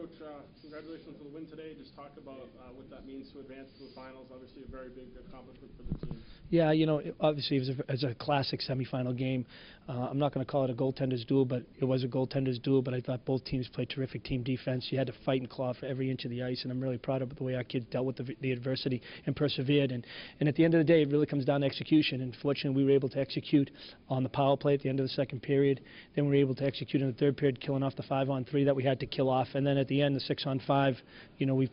Coach, congratulations on the win today. Just talk about what that means to advance to the finals. Obviously, a very big accomplishment for the team. Yeah, you know, obviously it was a classic semifinal game. I'm not going to call it a goaltender's duel, but it was a goaltender's duel. But I thought both teams played terrific team defense. You had to fight and claw for every inch of the ice, and I'm really proud of the way our kids dealt with the adversity and persevered. And at the end of the day, it really comes down to execution. And fortunately, we were able to execute on the power play at the end of the second period. Then we were able to execute in the third period, killing off the 5-on-3 that we had to kill off. And then at the end, the 6-on-5, you know, we've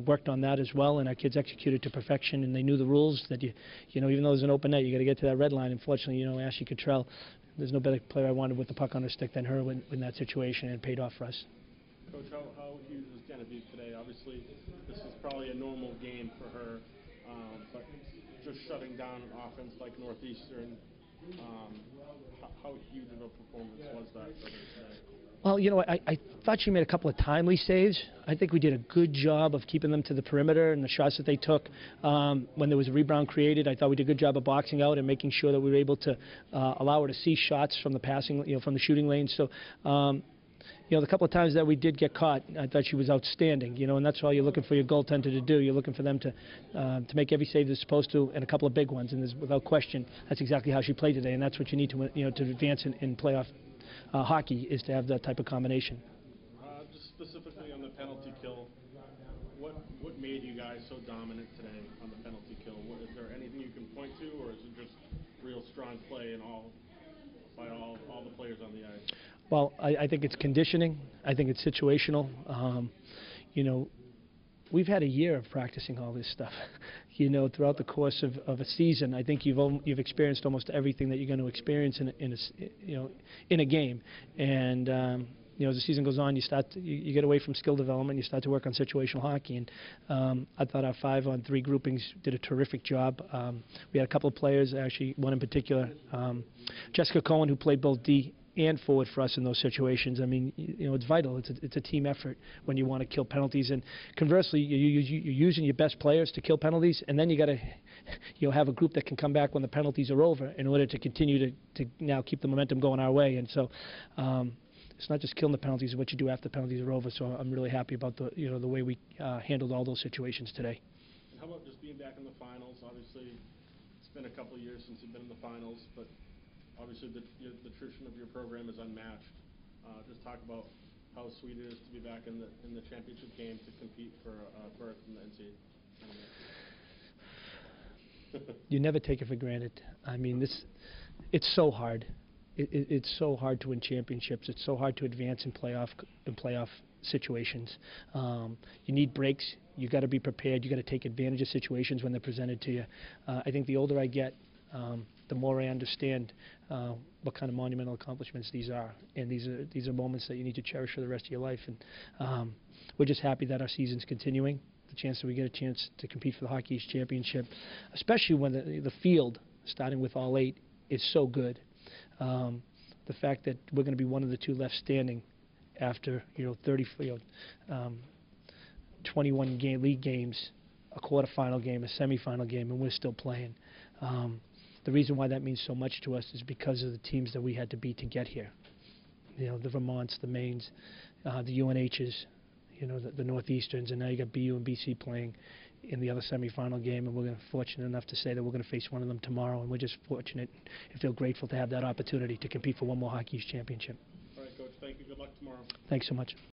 worked on that as well, and our kids executed to perfection. And they knew the rules that you know, even though there's an open net, you got to get to that red line. Unfortunately, you know, Ashley Cottrell, there's no better player I wanted with the puck on her stick than her in that situation, and it paid off for us. Coach, how huge was Genevieve today? Obviously, this is probably a normal game for her, but just shutting down an offense like Northeastern, how huge of a performance was that for her today? Well, you know, I thought she made a couple of timely saves. I think we did a good job of keeping them to the perimeter and the shots that they took. When there was a rebound created, I thought we did a good job of boxing out and making sure that we were able to allow her to see shots from the passing, you know, from the shooting lane. So, you know, the couple of times that we did get caught, I thought she was outstanding, you know, and that's all you're looking for your goaltender to do. You're looking for them to make every save they're supposed to, and a couple of big ones, and there's, without question, that's exactly how she played today, and that's what you need to, you know, to advance in playoff hockey, is to have that type of combination. Just specifically on the penalty kill, what made you guys so dominant today on the penalty kill? Is there anything you can point to, or is it just real strong play and by all the players on the ice? Well, I think it's conditioning. I think it's situational. You know, we've had a year of practicing all this stuff. You know, throughout the course of a season, I think you've experienced almost everything that you're going to experience in a game. And you know, as the season goes on, you get away from skill development. You start to work on situational hockey. And I thought our 5-on-3 groupings did a terrific job. We had a couple of players, actually one in particular, Jessica Cohen, who played both D and forward for us in those situations. I mean, you know, it's vital. It's a team effort when you want to kill penalties. And conversely, you're using your best players to kill penalties, and then you got to, you know, have a group that can come back when the penalties are over in order to continue to now keep the momentum going our way. And so, it's not just killing the penalties; it's what you do after the penalties are over. So I'm really happy about the way we handled all those situations today. And how about just being back in the finals? Obviously, it's been a couple of years since you've been in the finals, but obviously, the tradition of your program is unmatched. Just talk about how sweet it is to be back in the championship game to compete for berth in the NCAA tournament. You never take it for granted. I mean, it's so hard. It's so hard to win championships. It's so hard to advance in playoff situations. You need breaks. You got to be prepared. You got to take advantage of situations when they're presented to you. I think the older I get, the more I understand what kind of monumental accomplishments these are, and these are moments that you need to cherish for the rest of your life. And we're just happy that our season's continuing. The chance that we get a chance to compete for the Hockey East Championship, especially when the field, starting with all 8, is so good. The fact that we're going to be one of the 2 left standing after 21 league games, a quarterfinal game, a semifinal game, and we're still playing. The reason why that means so much to us is because of the teams that we had to beat to get here. You know, the Vermonts, the Maines, the UNHs, you know, the Northeasterns, and now you got BU and BC playing in the other semifinal game, and we're fortunate enough to say that we're going to face one of them tomorrow, and we're just fortunate and feel grateful to have that opportunity to compete for one more Hockey East championship. All right, Coach, thank you. Good luck tomorrow. Thanks so much.